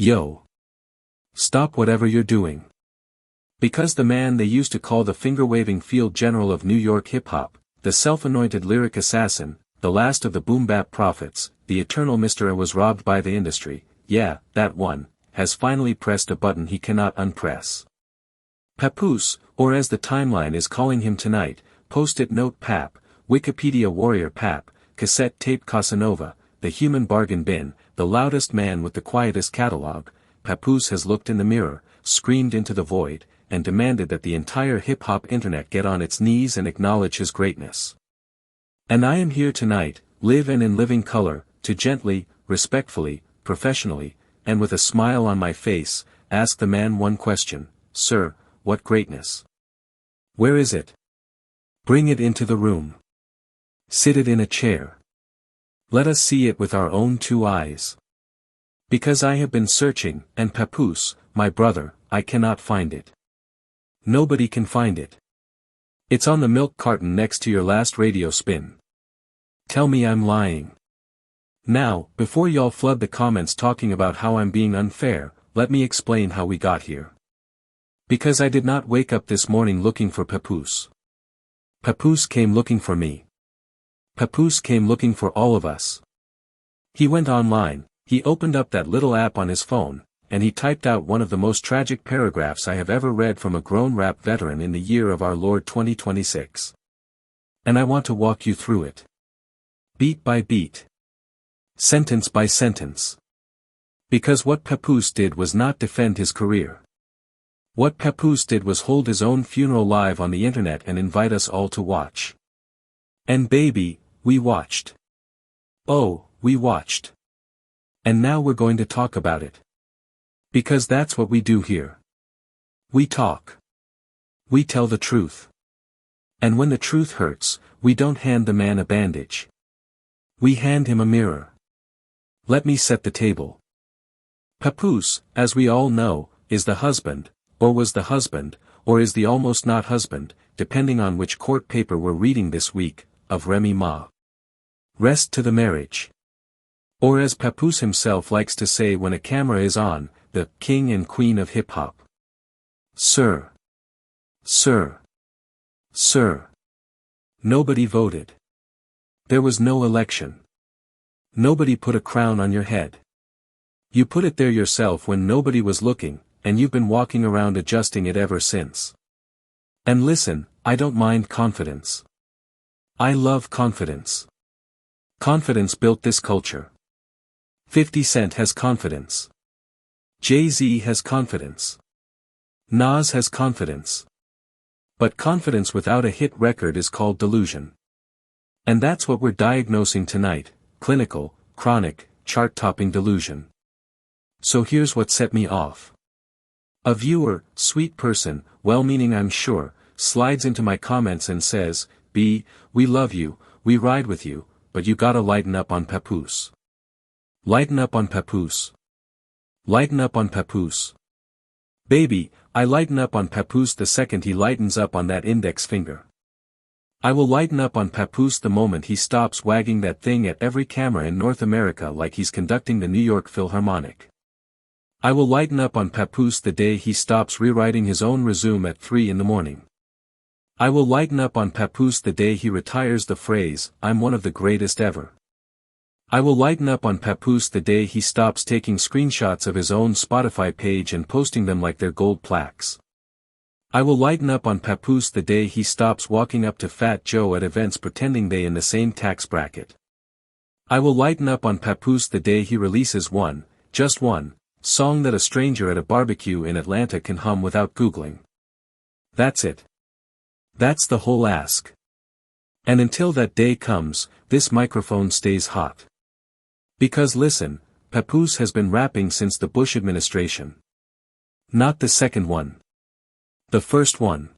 Yo. Stop whatever you're doing. Because the man they used to call the finger-waving field general of New York hip-hop, the self-anointed lyric assassin, the last of the boom-bap prophets, the eternal Mr. A was robbed by the industry, yeah, that one, has finally pressed a button he cannot unpress. Papoose, or as the timeline is calling him tonight, Post-it note Pap, Wikipedia warrior Pap, cassette tape Casanova, the human bargain bin, the loudest man with the quietest catalog, Papoose has looked in the mirror, screamed into the void, and demanded that the entire hip-hop internet get on its knees and acknowledge his greatness. And I am here tonight, live and in living color, to gently, respectfully, professionally, and with a smile on my face, ask the man one question: Sir, what greatness? Where is it? Bring it into the room. Sit it in a chair. Let us see it with our own two eyes. Because I have been searching, and Papoose, my brother, I cannot find it. Nobody can find it. It's on the milk carton next to your last radio spin. Tell me I'm lying. Now, before y'all flood the comments talking about how I'm being unfair, let me explain how we got here. Because I did not wake up this morning looking for Papoose. Papoose came looking for me. Papoose came looking for all of us. He went online, he opened up that little app on his phone, and he typed out one of the most tragic paragraphs I have ever read from a grown rap veteran in the year of our Lord 2026. And I want to walk you through it. Beat by beat. Sentence by sentence. Because what Papoose did was not defend his career. What Papoose did was hold his own funeral live on the internet and invite us all to watch. And baby, we watched. Oh, we watched. And now we're going to talk about it. Because that's what we do here. We talk. We tell the truth. And when the truth hurts, we don't hand the man a bandage. We hand him a mirror. Let me set the table. Papoose, as we all know, is the husband, or was the husband, or is the almost not husband, depending on which court paper we're reading this week, of Remy Ma. Rest to the marriage. Or as Papoose himself likes to say when a camera is on, the king and queen of hip-hop. Sir. Sir. Sir. Nobody voted. There was no election. Nobody put a crown on your head. You put it there yourself when nobody was looking, and you've been walking around adjusting it ever since. And listen, I don't mind confidence. I love confidence. Confidence built this culture. 50 Cent has confidence. Jay-Z has confidence. Nas has confidence. But confidence without a hit record is called delusion. And that's what we're diagnosing tonight: clinical, chronic, chart-topping delusion. So here's what set me off. A viewer, sweet person, well-meaning I'm sure, slides into my comments and says, B, we love you, we ride with you, but you gotta lighten up on Papoose. Lighten up on Papoose. Lighten up on Papoose. Baby, I lighten up on Papoose the second he lightens up on that index finger. I will lighten up on Papoose the moment he stops wagging that thing at every camera in North America like he's conducting the New York Philharmonic. I will lighten up on Papoose the day he stops rewriting his own resume at 3 a.m. I will lighten up on Papoose the day he retires the phrase, I'm one of the greatest ever. I will lighten up on Papoose the day he stops taking screenshots of his own Spotify page and posting them like they're gold plaques. I will lighten up on Papoose the day he stops walking up to Fat Joe at events pretending they in the same tax bracket. I will lighten up on Papoose the day he releases one, just one, song that a stranger at a barbecue in Atlanta can hum without Googling. That's it. That's the whole ask. And until that day comes, this microphone stays hot. Because listen, Papoose has been rapping since the Bush administration. Not the second one. The first one.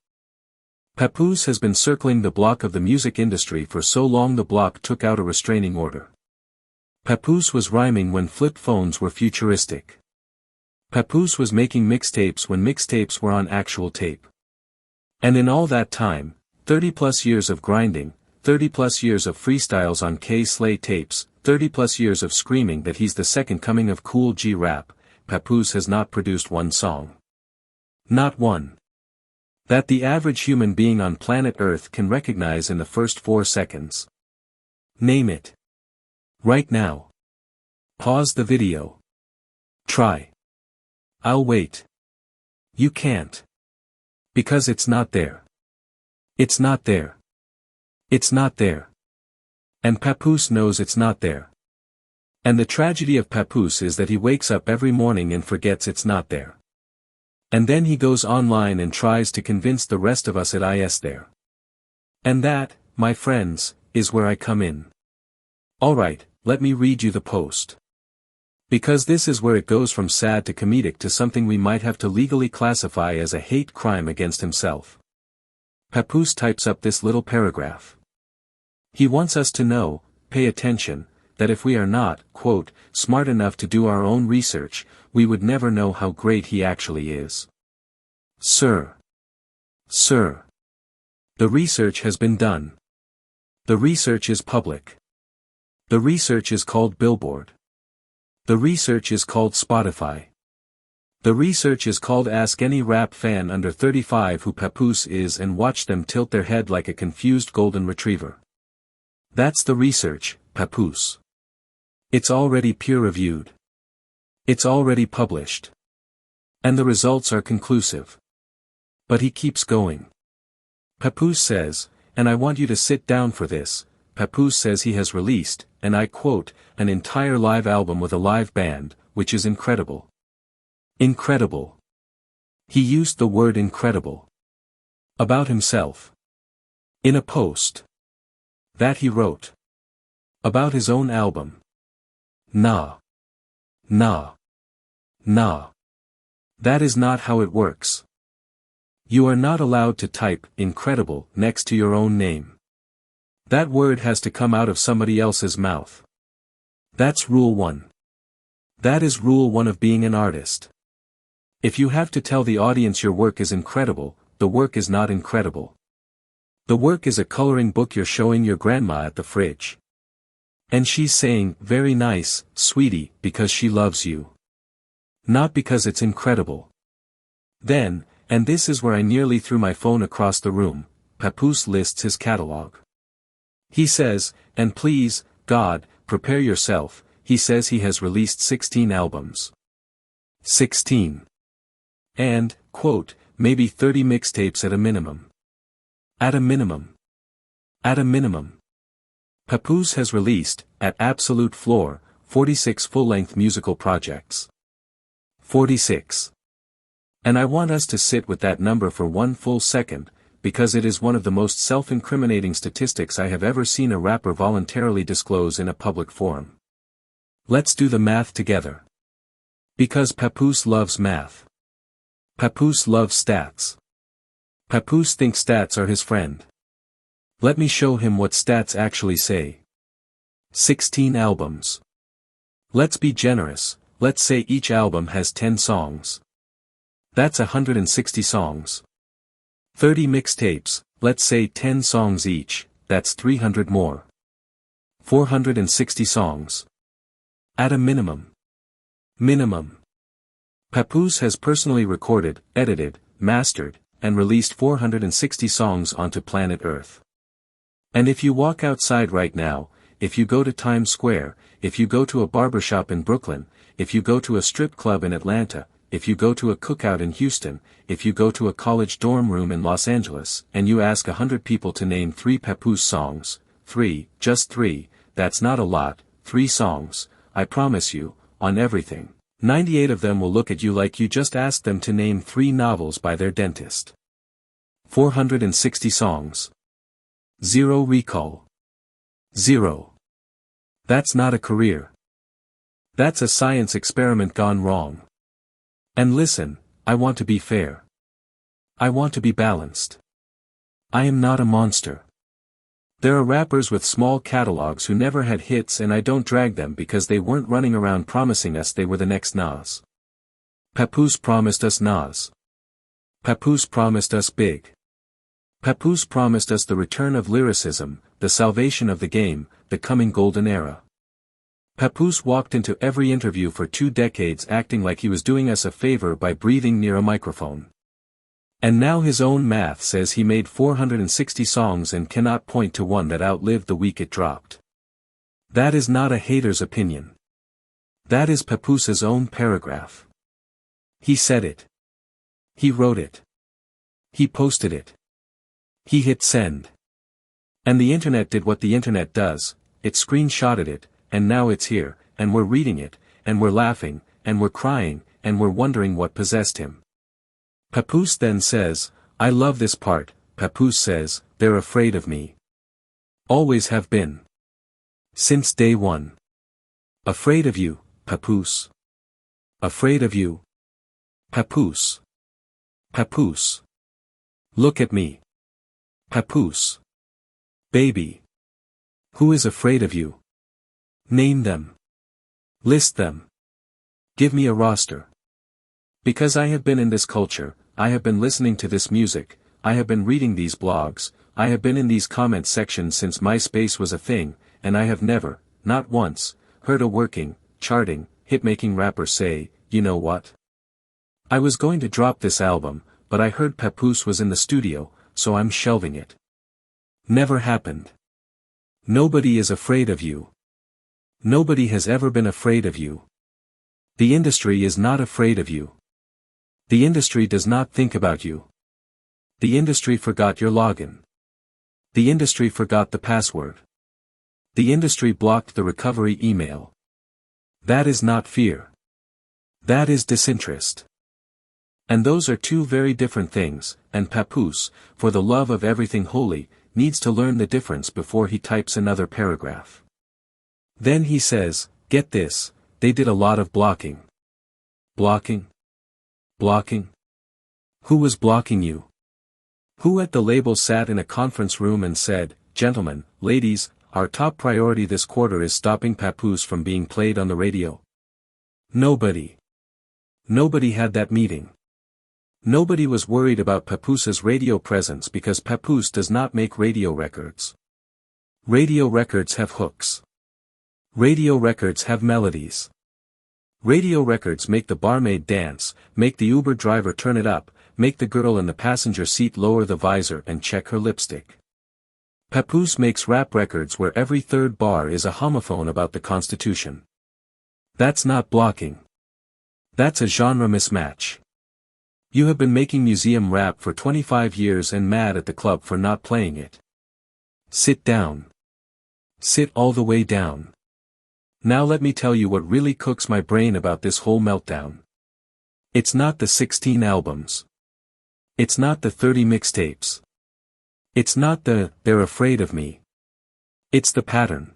Papoose has been circling the block of the music industry for so long the block took out a restraining order. Papoose was rhyming when flip phones were futuristic. Papoose was making mixtapes when mixtapes were on actual tape. And in all that time, 30+ years of grinding, 30+ years of freestyles on K-Slay tapes, 30+ years of screaming that he's the second coming of Cool G rap, Papoose has not produced one song. Not one. That the average human being on planet Earth can recognize in the first 4 seconds. Name it. Right now. Pause the video. Try. I'll wait. You can't. Because it's not there. It's not there. It's not there. And Papoose knows it's not there. And the tragedy of Papoose is that he wakes up every morning and forgets it's not there. And then he goes online and tries to convince the rest of us it's there. And that, my friends, is where I come in. Alright, let me read you the post. Because this is where it goes from sad to comedic to something we might have to legally classify as a hate crime against himself. Papoose types up this little paragraph. He wants us to know, pay attention, that if we are not, quote, smart enough to do our own research, we would never know how great he actually is. Sir. Sir. The research has been done. The research is public. The research is called Billboard. The research is called Spotify. The research is called Ask any rap fan under 35 who Papoose is and watch them tilt their head like a confused golden retriever. That's the research, Papoose. It's already peer-reviewed. It's already published. And the results are conclusive. But he keeps going. Papoose says, and I want you to sit down for this, Papoose says he has released, and I quote, an entire live album with a live band, which is incredible. Incredible. He used the word incredible. About himself. In a post. That he wrote. About his own album. Nah. Nah. Nah. That is not how it works. You are not allowed to type incredible next to your own name. That word has to come out of somebody else's mouth. That's rule 1. That is rule 1 of being an artist. If you have to tell the audience your work is incredible, the work is not incredible. The work is a coloring book you're showing your grandma at the fridge. And she's saying, very nice, sweetie, because she loves you. Not because it's incredible. Then, and this is where I nearly threw my phone across the room, Papoose lists his catalog. He says, and please, God, prepare yourself, he says he has released 16 albums. 16. And, quote, maybe 30 mixtapes at a minimum. At a minimum. At a minimum. Papoose has released, at absolute floor, 46 full-length musical projects. 46. And I want us to sit with that number for one full second, because it is one of the most self-incriminating statistics I have ever seen a rapper voluntarily disclose in a public forum. Let's do the math together. Because Papoose loves math. Papoose loves stats. Papoose thinks stats are his friend. Let me show him what stats actually say. 16 albums. Let's be generous, let's say each album has 10 songs. That's 160 songs. 30 mixtapes, let's say 10 songs each, that's 300 more. 460 songs. At a minimum. Minimum. Papoose has personally recorded, edited, mastered, and released 460 songs onto planet Earth. And if you walk outside right now, if you go to Times Square, if you go to a barbershop in Brooklyn, if you go to a strip club in Atlanta, if you go to a cookout in Houston, if you go to a college dorm room in Los Angeles, and you ask 100 people to name 3 Papoose songs, 3, just 3, that's not a lot, 3 songs, I promise you, on everything, 98 of them will look at you like you just asked them to name 3 novels by their dentist. 460 songs. 0 recall. 0. That's not a career. That's a science experiment gone wrong. And listen, I want to be fair. I want to be balanced. I am not a monster. There are rappers with small catalogs who never had hits and I don't drag them because they weren't running around promising us they were the next Nas. Papoose promised us Nas. Papoose promised us big. Papoose promised us the return of lyricism, the salvation of the game, the coming golden era. Papoose walked into every interview for 2 decades acting like he was doing us a favor by breathing near a microphone. And now his own math says he made 460 songs and cannot point to one that outlived the week it dropped. That is not a hater's opinion. That is Papoose's own paragraph. He said it. He wrote it. He posted it. He hit send. And the internet did what the internet does, it screenshotted it, and now it's here, and we're reading it, and we're laughing, and we're crying, and we're wondering what possessed him. Papoose then says, I love this part. Papoose says, they're afraid of me. Always have been. Since day one. Afraid of you, Papoose. Afraid of you. Papoose. Papoose. Look at me. Papoose. Baby. Who is afraid of you? Name them. List them. Give me a roster. Because I have been in this culture, I have been listening to this music, I have been reading these blogs, I have been in these comment sections since MySpace was a thing, and I have never, not once, heard a working, charting, hit-making rapper say, you know what? I was going to drop this album, but I heard Papoose was in the studio, so I'm shelving it. Never happened. Nobody is afraid of you. Nobody has ever been afraid of you. The industry is not afraid of you. The industry does not think about you. The industry forgot your login. The industry forgot the password. The industry blocked the recovery email. That is not fear. That is disinterest. And those are two very different things, and Papoose, for the love of everything holy, needs to learn the difference before he types another paragraph. Then he says, get this, they did a lot of blocking. Blocking? Blocking? Who was blocking you? Who at the label sat in a conference room and said, gentlemen, ladies, our top priority this quarter is stopping Papoose from being played on the radio? Nobody. Nobody had that meeting. Nobody was worried about Papoose's radio presence because Papoose does not make radio records. Radio records have hooks. Radio records have melodies. Radio records make the barmaid dance, make the Uber driver turn it up, make the girl in the passenger seat lower the visor and check her lipstick. Papoose makes rap records where every third bar is a homophone about the Constitution. That's not blocking. That's a genre mismatch. You have been making museum rap for 25 years and mad at the club for not playing it. Sit down. Sit all the way down. Now let me tell you what really cooks my brain about this whole meltdown. It's not the 16 albums. It's not the 30 mixtapes. It's not the, they're afraid of me. It's the pattern.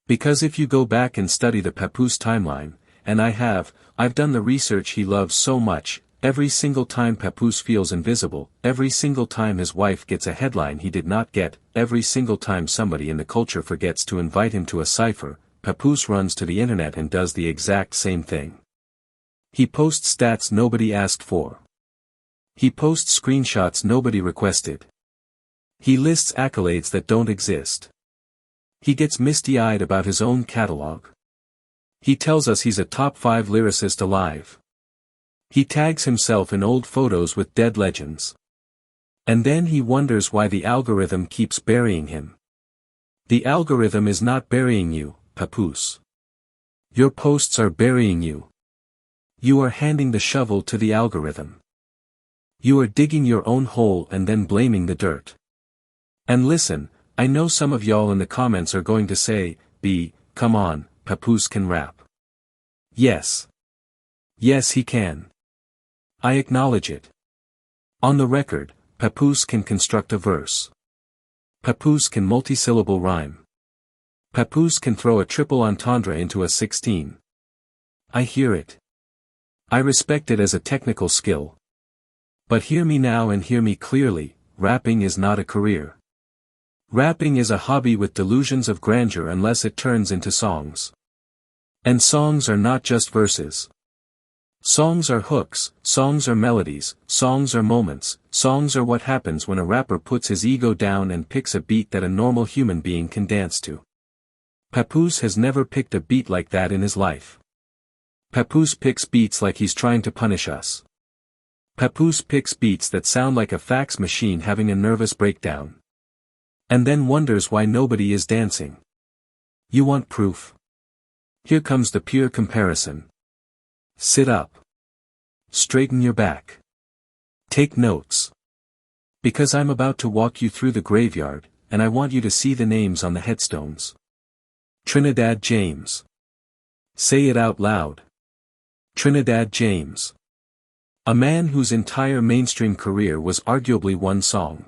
Because if you go back and study the Papoose timeline, and I've done the research he loves so much, every single time Papoose feels invisible, every single time his wife gets a headline he did not get, every single time somebody in the culture forgets to invite him to a cipher, Papoose runs to the internet and does the exact same thing. He posts stats nobody asked for. He posts screenshots nobody requested. He lists accolades that don't exist. He gets misty-eyed about his own catalog. He tells us he's a top 5 lyricist alive. He tags himself in old photos with dead legends. And then he wonders why the algorithm keeps burying him. The algorithm is not burying you, Papoose. Your posts are burying you. You are handing the shovel to the algorithm. You are digging your own hole and then blaming the dirt. And listen, I know some of y'all in the comments are going to say, come on, Papoose can rap. Yes. Yes he can. I acknowledge it. On the record, Papoose can construct a verse. Papoose can multisyllable rhyme. Papoose can throw a triple entendre into a 16. I hear it. I respect it as a technical skill. But hear me now and hear me clearly, rapping is not a career. Rapping is a hobby with delusions of grandeur unless it turns into songs. And songs are not just verses. Songs are hooks, songs are melodies, songs are moments, songs are what happens when a rapper puts his ego down and picks a beat that a normal human being can dance to. Papoose has never picked a beat like that in his life. Papoose picks beats like he's trying to punish us. Papoose picks beats that sound like a fax machine having a nervous breakdown. And then wonders why nobody is dancing. You want proof? Here comes the pure comparison. Sit up. Straighten your back. Take notes. Because I'm about to walk you through the graveyard, and I want you to see the names on the headstones. Trinidad James. Say it out loud. Trinidad James. A man whose entire mainstream career was arguably one song.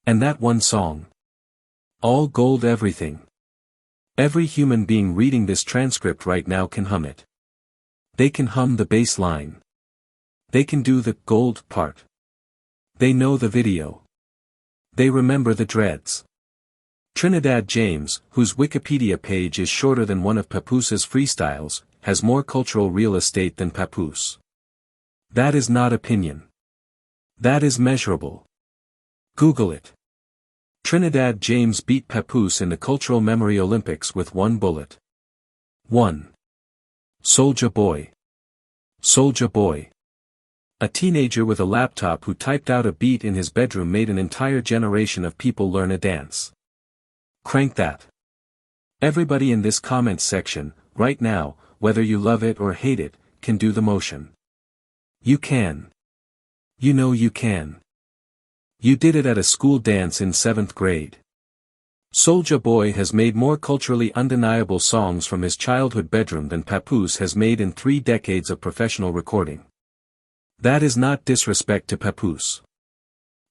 And that one song. All gold everything. Every human being reading this transcript right now can hum it. They can hum the bass line. They can do the gold part. They know the video. They remember the dreads. Trinidad James, whose Wikipedia page is shorter than one of Papoose's freestyles, has more cultural real estate than Papoose. That is not opinion. That is measurable. Google it. Trinidad James beat Papoose in the Cultural Memory Olympics with one bullet. 1. Soulja Boy. Soulja Boy. A teenager with a laptop who typed out a beat in his bedroom made an entire generation of people learn a dance. Crank that. Everybody in this comments section, right now, whether you love it or hate it, can do the motion. You can. You know you can. You did it at a school dance in 7th grade. Soulja Boy has made more culturally undeniable songs from his childhood bedroom than Papoose has made in 3 decades of professional recording. That is not disrespect to Papoose.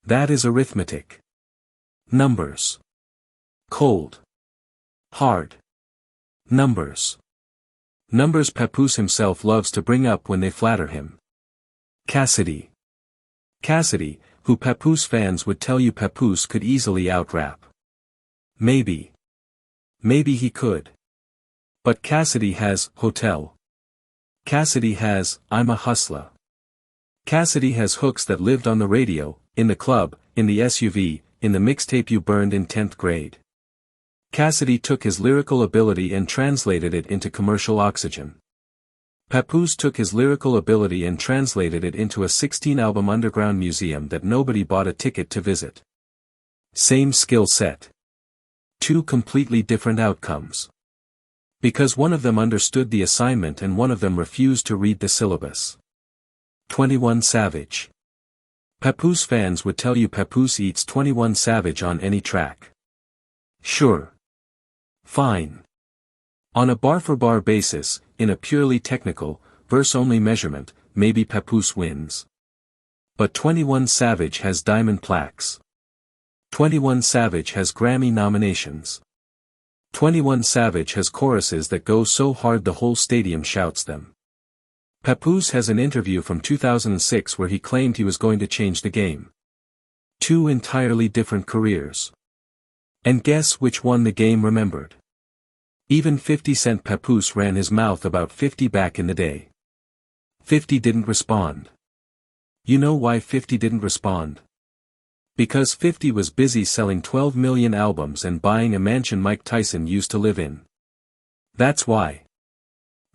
That is arithmetic. Numbers. Cold. Hard. Numbers. Numbers Papoose himself loves to bring up when they flatter him. Cassidy. Cassidy, who Papoose fans would tell you Papoose could easily out-rap. Maybe. Maybe he could. But Cassidy has Hotel. Cassidy has I'm a Hustler. Cassidy has hooks that lived on the radio, in the club, in the SUV, in the mixtape you burned in 10th grade. Cassidy took his lyrical ability and translated it into commercial oxygen. Papoose took his lyrical ability and translated it into a 16-album underground museum that nobody bought a ticket to visit. Same skill set. 2 completely different outcomes. Because one of them understood the assignment and one of them refused to read the syllabus. 21 Savage. Papoose fans would tell you Papoose eats 21 Savage on any track. Sure. Fine. On a bar-for-bar basis, in a purely technical, verse-only measurement, maybe Papoose wins. But 21 Savage has diamond plaques. 21 Savage has Grammy nominations. 21 Savage has choruses that go so hard the whole stadium shouts them. Papoose has an interview from 2006 where he claimed he was going to change the game. 2 entirely different careers. And guess which one the game remembered? Even 50 Cent Papoose ran his mouth about 50 back in the day. 50 didn't respond. You know why 50 didn't respond? Because 50 was busy selling 12 million albums and buying a mansion Mike Tyson used to live in. That's why.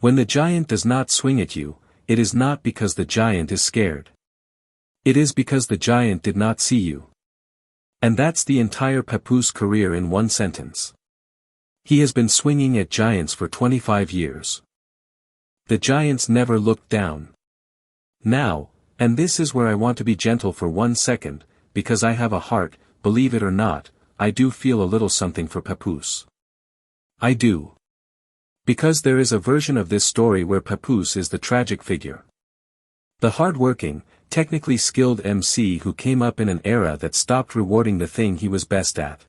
When the giant does not swing at you, it is not because the giant is scared. It is because the giant did not see you. And that's the entire Papoose career in one sentence. He has been swinging at giants for 25 years. The giants never looked down. Now, and this is where I want to be gentle for 1 second, because I have a heart, believe it or not, I do feel a little something for Papoose. I do. Because there is a version of this story where Papoose is the tragic figure. The hard-working, technically skilled MC who came up in an era that stopped rewarding the thing he was best at.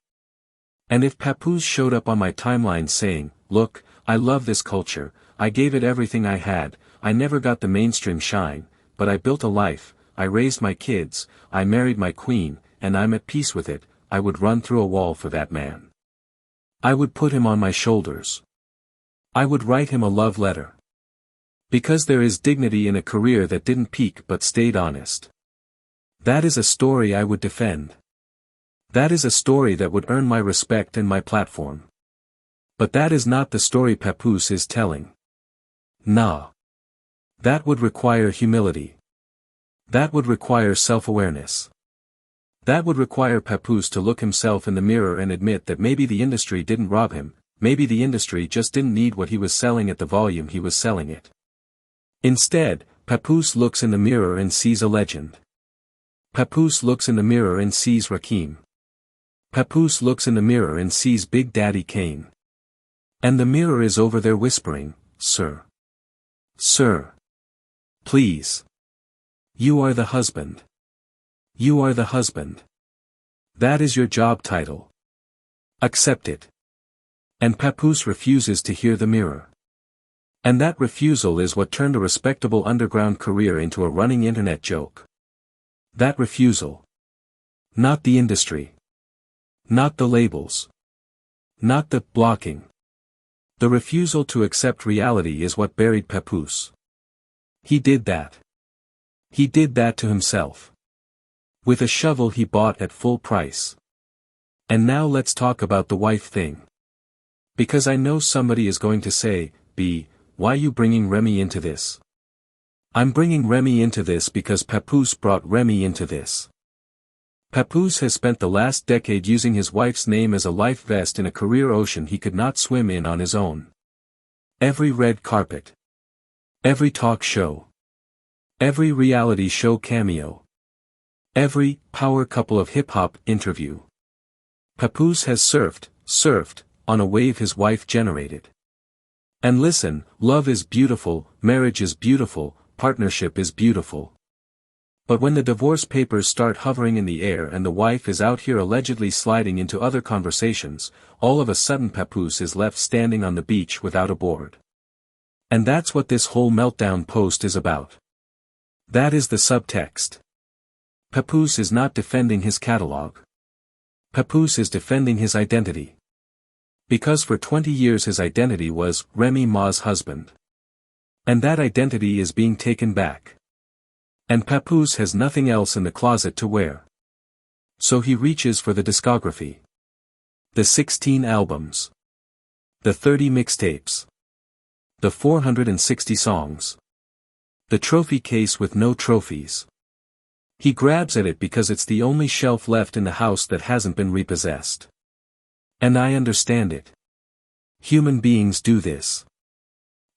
And if Papoose showed up on my timeline saying, "Look, I love this culture, I gave it everything I had, I never got the mainstream shine, but I built a life, I raised my kids, I married my queen, and I'm at peace with it," I would run through a wall for that man. I would put him on my shoulders. I would write him a love letter. Because there is dignity in a career that didn't peak but stayed honest. That is a story I would defend. That is a story that would earn my respect and my platform. But that is not the story Papoose is telling. Nah. That would require humility. That would require self-awareness. That would require Papoose to look himself in the mirror and admit that maybe the industry didn't rob him, maybe the industry just didn't need what he was selling at the volume he was selling it. Instead, Papoose looks in the mirror and sees a legend. Papoose looks in the mirror and sees Rakim. Papoose looks in the mirror and sees Big Daddy Kane. And the mirror is over there whispering, "Sir. Sir. Please. You are the husband. You are the husband. That is your job title. Accept it." And Papoose refuses to hear the mirror. And that refusal is what turned a respectable underground career into a running internet joke. That refusal. Not the industry. Not the labels. Not the blocking. The refusal to accept reality is what buried Papoose. He did that. He did that to himself. With a shovel he bought at full price. And now let's talk about the wife thing. Because I know somebody is going to say, why you bringing Remy into this? I'm bringing Remy into this because Papoose brought Remy into this. Papoose has spent the last decade using his wife's name as a life vest in a career ocean he could not swim in on his own. Every red carpet. Every talk show. Every reality show cameo. Every power couple of hip-hop interview. Papoose has surfed, on a wave his wife generated. And listen, love is beautiful, marriage is beautiful, partnership is beautiful. But when the divorce papers start hovering in the air and the wife is out here allegedly sliding into other conversations, all of a sudden Papoose is left standing on the beach without a board. And that's what this whole meltdown post is about. That is the subtext. Papoose is not defending his catalog. Papoose is defending his identity. Because for 20 years his identity was Remy Ma's husband. And that identity is being taken back. And Papoose has nothing else in the closet to wear. So he reaches for the discography. The 16 albums. The 30 mixtapes. The 460 songs. The trophy case with no trophies. He grabs at it because it's the only shelf left in the house that hasn't been repossessed. And I understand it. Human beings do this.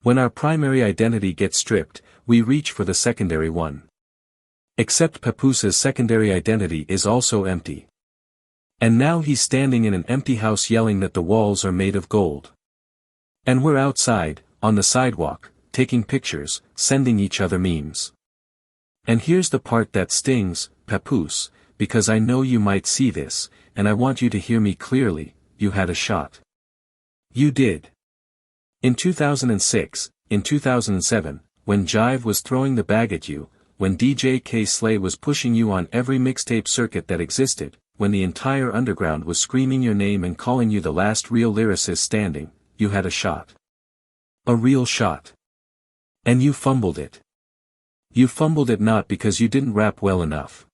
When our primary identity gets stripped, we reach for the secondary one. Except Papoose's secondary identity is also empty. And now he's standing in an empty house yelling that the walls are made of gold. And we're outside, on the sidewalk, taking pictures, sending each other memes. And here's the part that stings, Papoose, because I know you might see this, and I want you to hear me clearly, you had a shot. You did. In 2006, in 2007, when Jive was throwing the bag at you, when DJ K Slay was pushing you on every mixtape circuit that existed, when the entire underground was screaming your name and calling you the last real lyricist standing, you had a shot. A real shot. And you fumbled it. You fumbled it not because you didn't rap well enough.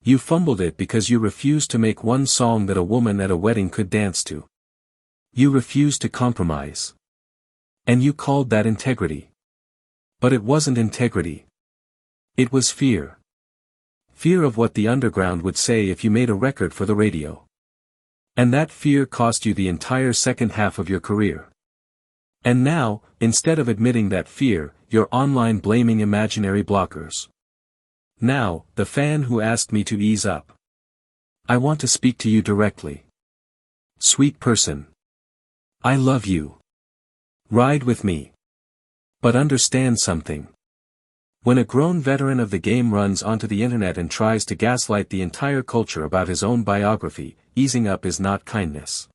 You fumbled it because you refused to make one song that a woman at a wedding could dance to. You refused to compromise. And you called that integrity. But it wasn't integrity. It was fear. Fear of what the underground would say if you made a record for the radio. And that fear cost you the entire second half of your career. And now, instead of admitting that fear, you're online blaming imaginary blockers. Now, the fan who asked me to ease up. I want to speak to you directly. Sweet person. I love you. Ride with me. But understand something. When a grown veteran of the game runs onto the internet and tries to gaslight the entire culture about his own biography, easing up is not kindness.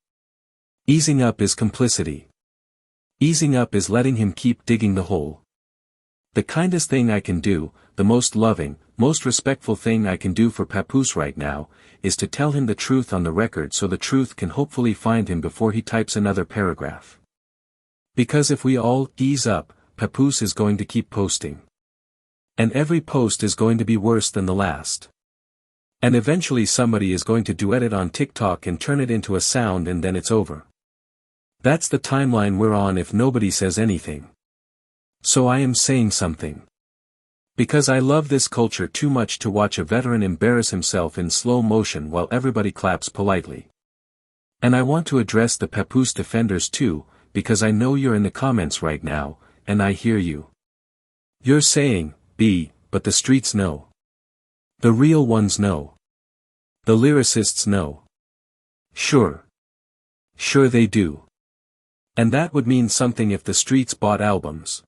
Easing up is complicity. Easing up is letting him keep digging the hole. The kindest thing I can do, the most loving, most respectful thing I can do for Papoose right now, is to tell him the truth on the record so the truth can hopefully find him before he types another paragraph. Because if we all ease up, Papoose is going to keep posting. And every post is going to be worse than the last. And eventually somebody is going to duet it on TikTok and turn it into a sound and then it's over. That's the timeline we're on if nobody says anything. So I am saying something. Because I love this culture too much to watch a veteran embarrass himself in slow motion while everybody claps politely. And I want to address the Papoose defenders too, because I know you're in the comments right now, and I hear you. You're saying, but the streets know. The real ones know. The lyricists know. Sure. Sure they do. And that would mean something if the streets bought albums.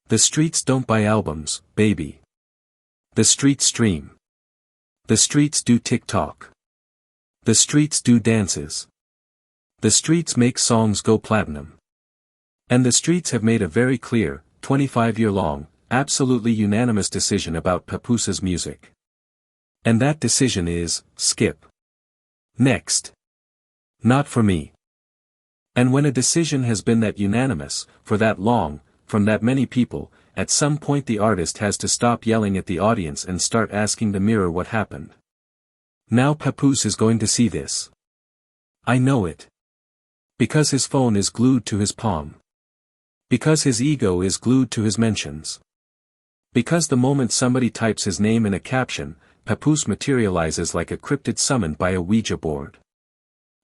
The streets don't buy albums, baby. The streets stream. The streets do TikTok. The streets do dances. The streets make songs go platinum. And the streets have made a very clear, 25-year-long, absolutely unanimous decision about Papoose's music. And that decision is, skip. Next. Not for me. And when a decision has been that unanimous, for that long, from that many people, at some point the artist has to stop yelling at the audience and start asking the mirror what happened. Now Papoose is going to see this. I know it. Because his phone is glued to his palm. Because his ego is glued to his mentions. Because the moment somebody types his name in a caption, Papoose materializes like a cryptid summoned by a Ouija board.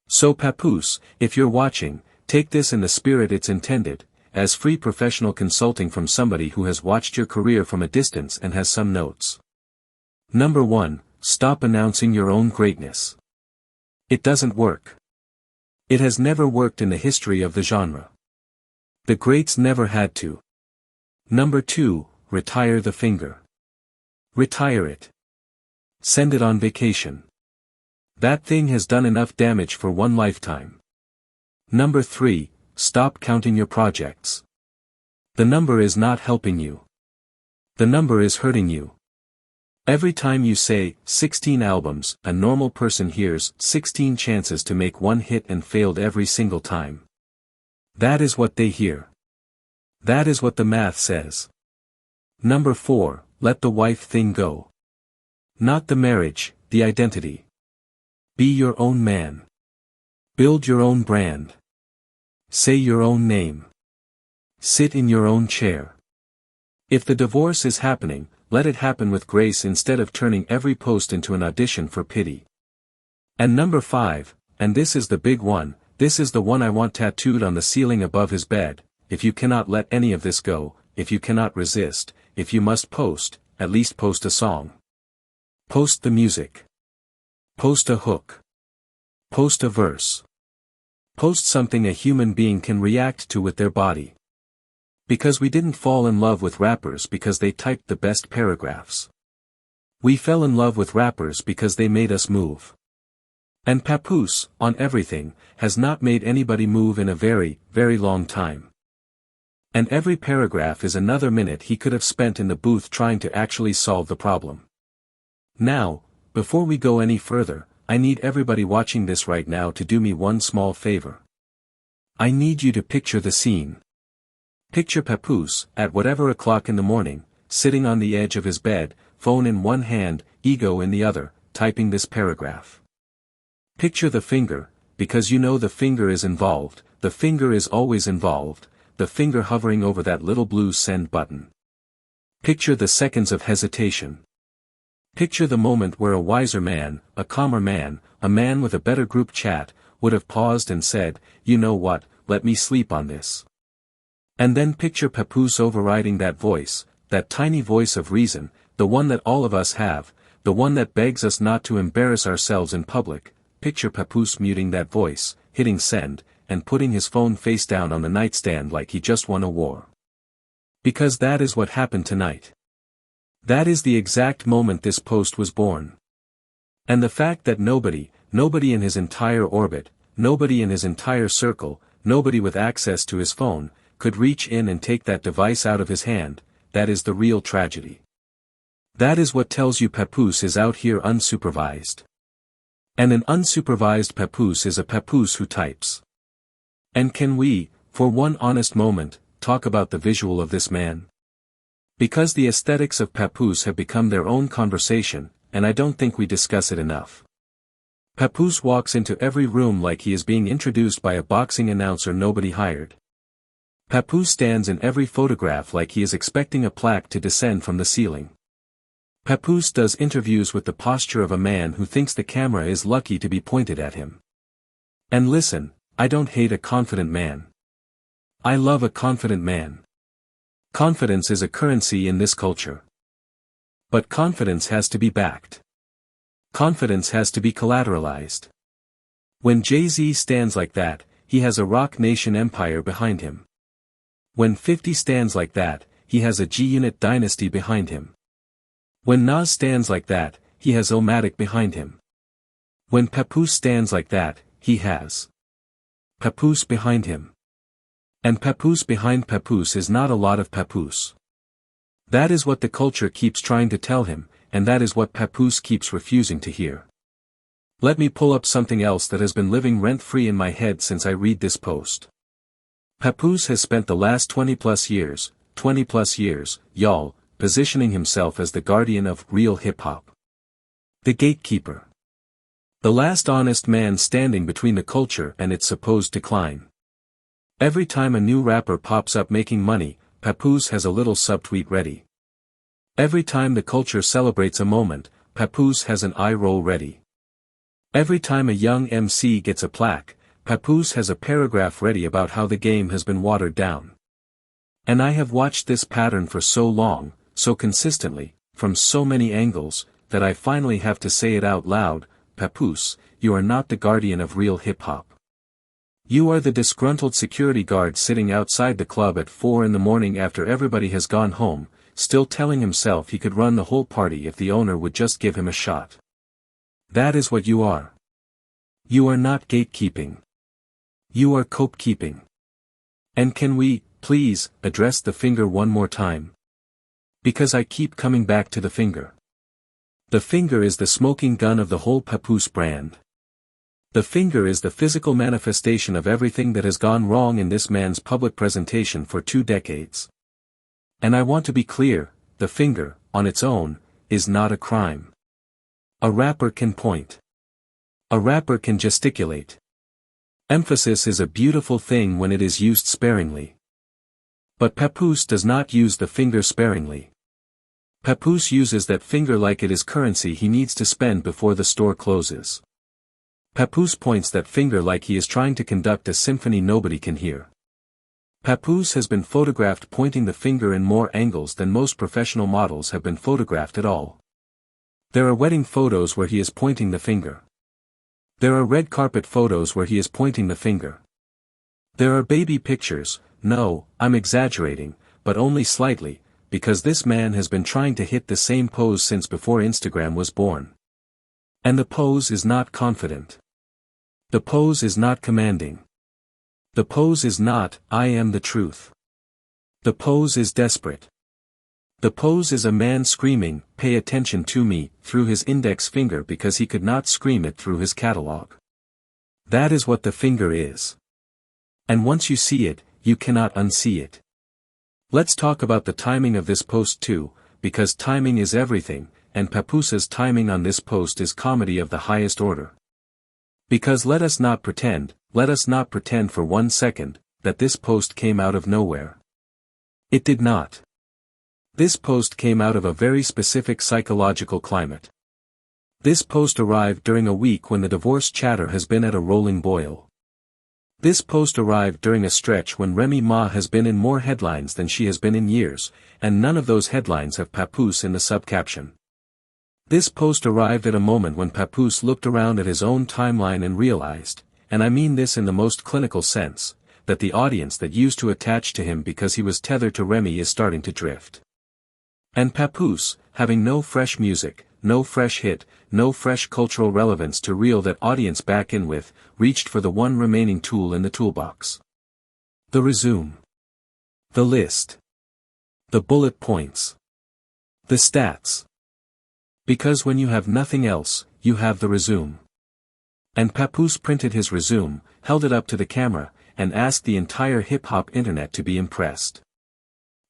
So Papoose, if you're watching, take this in the spirit it's intended, as free professional consulting from somebody who has watched your career from a distance and has some notes. Number 1, stop announcing your own greatness. It doesn't work. It has never worked in the history of the genre. The greats never had to. Number 2, retire the finger. Retire it. Send it on vacation. That thing has done enough damage for one lifetime. Number 3, stop counting your projects. The number is not helping you. The number is hurting you. Every time you say, 16 albums, a normal person hears 16 chances to make one hit and failed every single time. That is what they hear. That is what the math says. Number 4, let the wife thing go. Not the marriage, the identity. Be your own man. Build your own brand. Say your own name. Sit in your own chair. If the divorce is happening, let it happen with grace instead of turning every post into an audition for pity. And number 5, and this is the big one, this is the one I want tattooed on the ceiling above his bed, if you cannot let any of this go, if you cannot resist, if you must post, at least post a song. Post the music. Post a hook. Post a verse. Post something a human being can react to with their body. Because we didn't fall in love with rappers because they typed the best paragraphs. We fell in love with rappers because they made us move. And Papoose, on everything, has not made anybody move in a very, very long time. And every paragraph is another minute he could have spent in the booth trying to actually solve the problem. Now, before we go any further, I need everybody watching this right now to do me one small favor. I need you to picture the scene. Picture Papoose, at whatever o'clock in the morning, sitting on the edge of his bed, phone in one hand, ego in the other, typing this paragraph. Picture the finger, because you know the finger is involved, the finger is always involved, the finger hovering over that little blue send button. Picture the seconds of hesitation. Picture the moment where a wiser man, a calmer man, a man with a better group chat, would have paused and said, you know what, let me sleep on this. And then picture Papoose overriding that voice, that tiny voice of reason, the one that all of us have, the one that begs us not to embarrass ourselves in public. Picture Papoose muting that voice, hitting send, and putting his phone face down on the nightstand like he just won a war. Because that is what happened tonight. That is the exact moment this post was born. And the fact that nobody in his entire orbit, nobody in his entire circle, nobody with access to his phone, could reach in and take that device out of his hand, that is the real tragedy. That is what tells you Papoose is out here unsupervised. And an unsupervised Papoose is a Papoose who types. And can we, for one honest moment, talk about the visual of this man? Because the aesthetics of Papoose have become their own conversation, and I don't think we discuss it enough. Papoose walks into every room like he is being introduced by a boxing announcer nobody hired. Papoose stands in every photograph like he is expecting a plaque to descend from the ceiling. Papoose does interviews with the posture of a man who thinks the camera is lucky to be pointed at him. And listen, I don't hate a confident man. I love a confident man. Confidence is a currency in this culture. But confidence has to be backed. Confidence has to be collateralized. When Jay-Z stands like that, he has a Rock Nation empire behind him. When 50 stands like that, he has a G-Unit dynasty behind him. When Nas stands like that, he has Illmatic behind him. When Papoose stands like that, he has Papoose behind him. And Papoose behind Papoose is not a lot of Papoose. That is what the culture keeps trying to tell him, and that is what Papoose keeps refusing to hear. Let me pull up something else that has been living rent-free in my head since I read this post. Papoose has spent the last 20 plus years, y'all, positioning himself as the guardian of real hip-hop. The gatekeeper. The last honest man standing between the culture and its supposed decline. Every time a new rapper pops up making money, Papoose has a little subtweet ready. Every time the culture celebrates a moment, Papoose has an eye roll ready. Every time a young MC gets a plaque, Papoose has a paragraph ready about how the game has been watered down. And I have watched this pattern for so long, so consistently, from so many angles, that I finally have to say it out loud, Papoose, you are not the guardian of real hip-hop. You are the disgruntled security guard sitting outside the club at 4 in the morning after everybody has gone home, still telling himself he could run the whole party if the owner would just give him a shot. That is what you are. You are not gatekeeping. You are cope-keeping. And can we, please, address the finger one more time? Because I keep coming back to the finger. The finger is the smoking gun of the whole Papoose brand. The finger is the physical manifestation of everything that has gone wrong in this man's public presentation for 2 decades. And I want to be clear, the finger, on its own, is not a crime. A rapper can point. A rapper can gesticulate. Emphasis is a beautiful thing when it is used sparingly. But Papoose does not use the finger sparingly. Papoose uses that finger like it is currency he needs to spend before the store closes. Papoose points that finger like he is trying to conduct a symphony nobody can hear. Papoose has been photographed pointing the finger in more angles than most professional models have been photographed at all. There are wedding photos where he is pointing the finger. There are red carpet photos where he is pointing the finger. There are baby pictures, no, I'm exaggerating, but only slightly, because this man has been trying to hit the same pose since before Instagram was born. And the pose is not confident. The pose is not commanding. The pose is not, I am the truth. The pose is desperate. The pose is a man screaming, pay attention to me, through his index finger because he could not scream it through his catalog. That is what the finger is. And once you see it, you cannot unsee it. Let's talk about the timing of this post too, because timing is everything, and Papoose's timing on this post is comedy of the highest order. Because let us not pretend for 1 second, that this post came out of nowhere. It did not. This post came out of a very specific psychological climate. This post arrived during a week when the divorce chatter has been at a rolling boil. This post arrived during a stretch when Remy Ma has been in more headlines than she has been in years, and none of those headlines have Papoose in the subcaption. This post arrived at a moment when Papoose looked around at his own timeline and realized, and I mean this in the most clinical sense, that the audience that used to attach to him because he was tethered to Remy is starting to drift. And Papoose, having no fresh music, no fresh hit, no fresh cultural relevance to reel that audience back in with, reached for the one remaining tool in the toolbox. The resume. The list. The bullet points. The stats. Because when you have nothing else, you have the resume. And Papoose printed his resume, held it up to the camera, and asked the entire hip-hop internet to be impressed.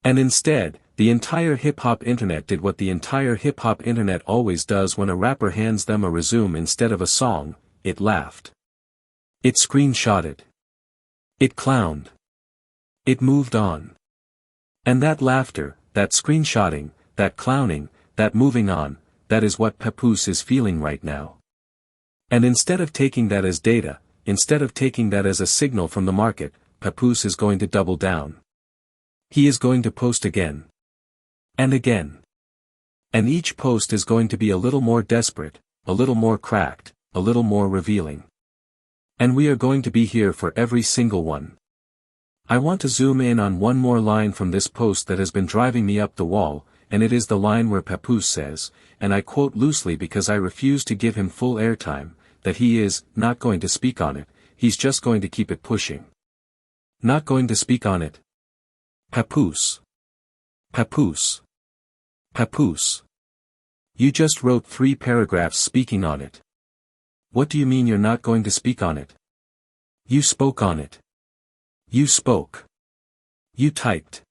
And instead, the entire hip-hop internet did what the entire hip-hop internet always does when a rapper hands them a resume instead of a song, it laughed. It screenshotted. It clowned. It moved on. And that laughter, that screenshotting, that clowning, that moving on, that is what Papoose is feeling right now. And instead of taking that as data, instead of taking that as a signal from the market, Papoose is going to double down. He is going to post again. And again. And each post is going to be a little more desperate, a little more cracked, a little more revealing. And we are going to be here for every single one. I want to zoom in on one more line from this post that has been driving me up the wall, and it is the line where Papoose says, and I quote loosely because I refuse to give him full airtime, that he is not going to speak on it, he's just going to keep it pushing. Not going to speak on it. Papoose. Papoose. Papoose. You just wrote 3 paragraphs speaking on it. What do you mean you're not going to speak on it? You spoke on it. You spoke. You typed.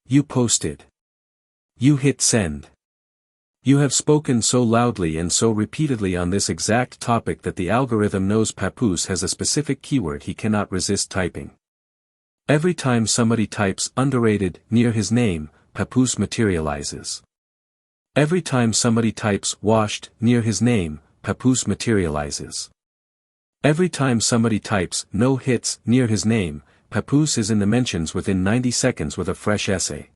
You posted. You hit send. You have spoken so loudly and so repeatedly on this exact topic that the algorithm knows Papoose has a specific keyword he cannot resist typing. Every time somebody types underrated near his name, Papoose materializes. Every time somebody types washed near his name, Papoose materializes. Every time somebody types no hits near his name, Papoose is in the mentions within 90 seconds with a fresh essay.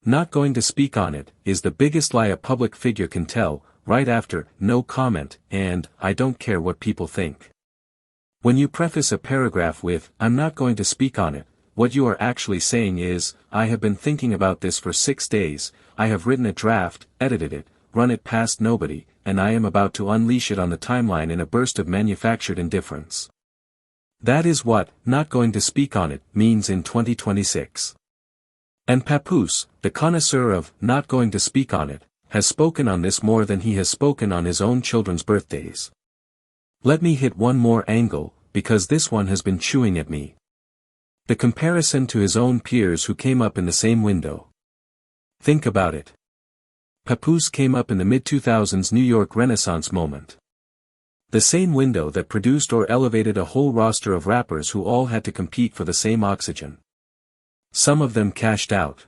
Not going to speak on it is the biggest lie a public figure can tell, right after no comment and I don't care what people think. When you preface a paragraph with I'm not going to speak on it, what you are actually saying is, I have been thinking about this for 6 days, I have written a draft, edited it, run it past nobody, and I am about to unleash it on the timeline in a burst of manufactured indifference. That is what not going to speak on it means in 2026. And Papoose, the connoisseur of not going to speak on it, has spoken on this more than he has spoken on his own children's birthdays. Let me hit one more angle, because this one has been chewing at me. The comparison to his own peers who came up in the same window. Think about it. Papoose came up in the mid-2000s New York Renaissance moment. The same window that produced or elevated a whole roster of rappers who all had to compete for the same oxygen. Some of them cashed out.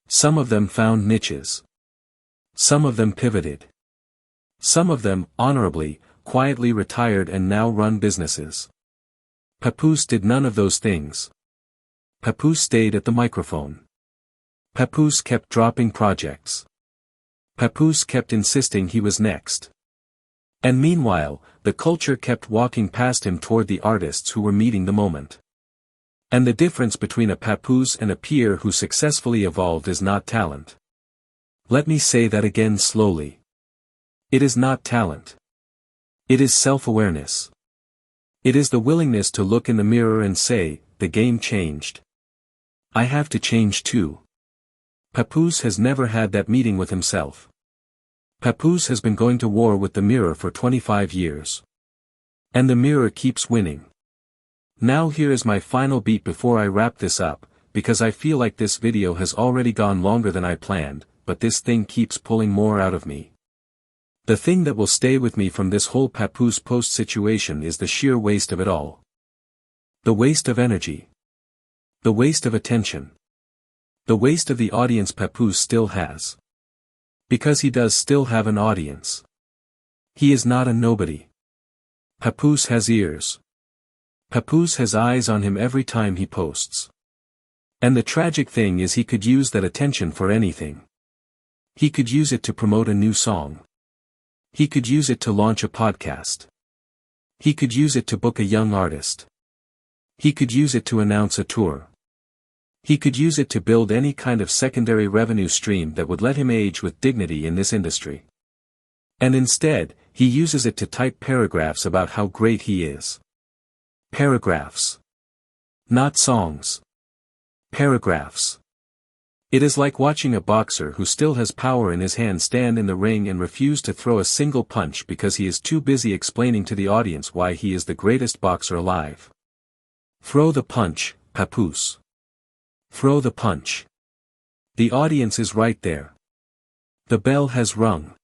Some of them found niches. Some of them pivoted. Some of them, honorably, quietly retired and now run businesses. Papoose did none of those things. Papoose stayed at the microphone. Papoose kept dropping projects. Papoose kept insisting he was next. And meanwhile, the culture kept walking past him toward the artists who were meeting the moment. And the difference between a Papoose and a peer who successfully evolved is not talent. Let me say that again slowly. It is not talent. It is self-awareness. It is the willingness to look in the mirror and say, the game changed. I have to change too. Papoose has never had that meeting with himself. Papoose has been going to war with the mirror for 25 years. And the mirror keeps winning. Now here is my final beat before I wrap this up, because I feel like this video has already gone longer than I planned, but this thing keeps pulling more out of me. The thing that will stay with me from this whole Papoose post situation is the sheer waste of it all. The waste of energy. The waste of attention. The waste of the audience Papoose still has. Because he does still have an audience. He is not a nobody. Papoose has ears. Papoose has eyes on him every time he posts. And the tragic thing is he could use that attention for anything. He could use it to promote a new song. He could use it to launch a podcast. He could use it to book a young artist. He could use it to announce a tour. He could use it to build any kind of secondary revenue stream that would let him age with dignity in this industry. And instead, he uses it to type paragraphs about how great he is. Paragraphs. Not songs. Paragraphs. It is like watching a boxer who still has power in his hand stand in the ring and refuse to throw a single punch because he is too busy explaining to the audience why he is the greatest boxer alive. Throw the punch, Papoose. Throw the punch. The audience is right there. The bell has rung.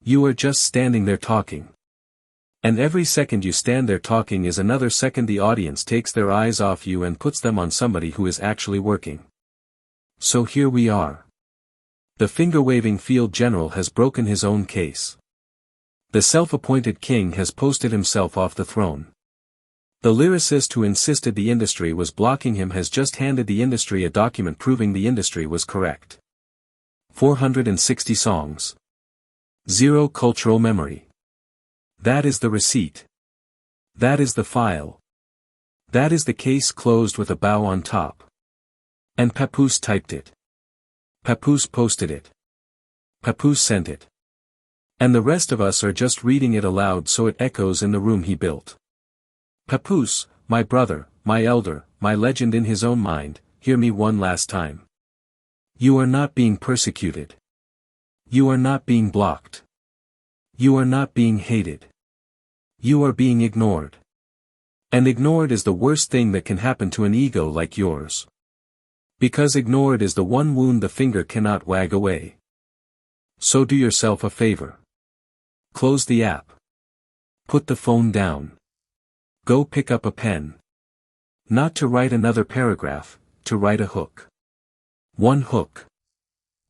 You are just standing there talking. And every second you stand there talking is another second the audience takes their eyes off you and puts them on somebody who is actually working. So here we are. The finger-waving field general has broken his own case. The self-appointed king has posted himself off the throne. The lyricist who insisted the industry was blocking him has just handed the industry a document proving the industry was correct. 460 songs. Zero cultural memory. That is the receipt. That is the file. That is the case closed with a bow on top. And Papoose typed it. Papoose posted it. Papoose sent it. And the rest of us are just reading it aloud so it echoes in the room he built. Papoose, my brother, my elder, my legend in his own mind, hear me one last time. You are not being persecuted. You are not being blocked. You are not being hated. You are being ignored. And ignored is the worst thing that can happen to an ego like yours. Because ignored is the one wound the finger cannot wag away. So do yourself a favor. Close the app. Put the phone down. Go pick up a pen. Not to write another paragraph, to write a hook. One hook.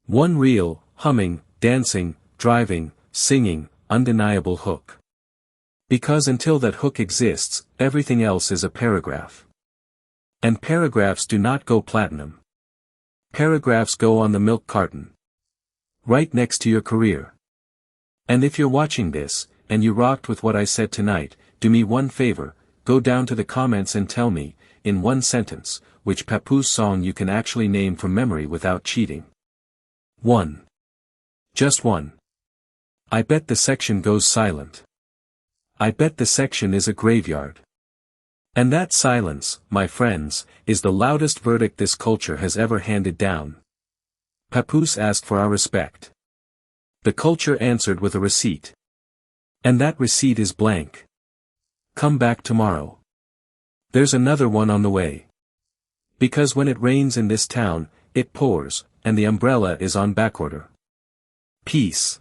One real, humming, dancing, driving, singing, undeniable hook. Because until that hook exists, everything else is a paragraph. And paragraphs do not go platinum. Paragraphs go on the milk carton. Right next to your career. And if you're watching this, and you rocked with what I said tonight, do me one favor, go down to the comments and tell me, in one sentence, which Papoose song you can actually name from memory without cheating. 1. Just one. I bet the section goes silent. I bet the section is a graveyard. And that silence, my friends, is the loudest verdict this culture has ever handed down. Papoose asked for our respect. The culture answered with a receipt. And that receipt is blank. Come back tomorrow. There's another one on the way. Because when it rains in this town, it pours, and the umbrella is on backorder. Peace.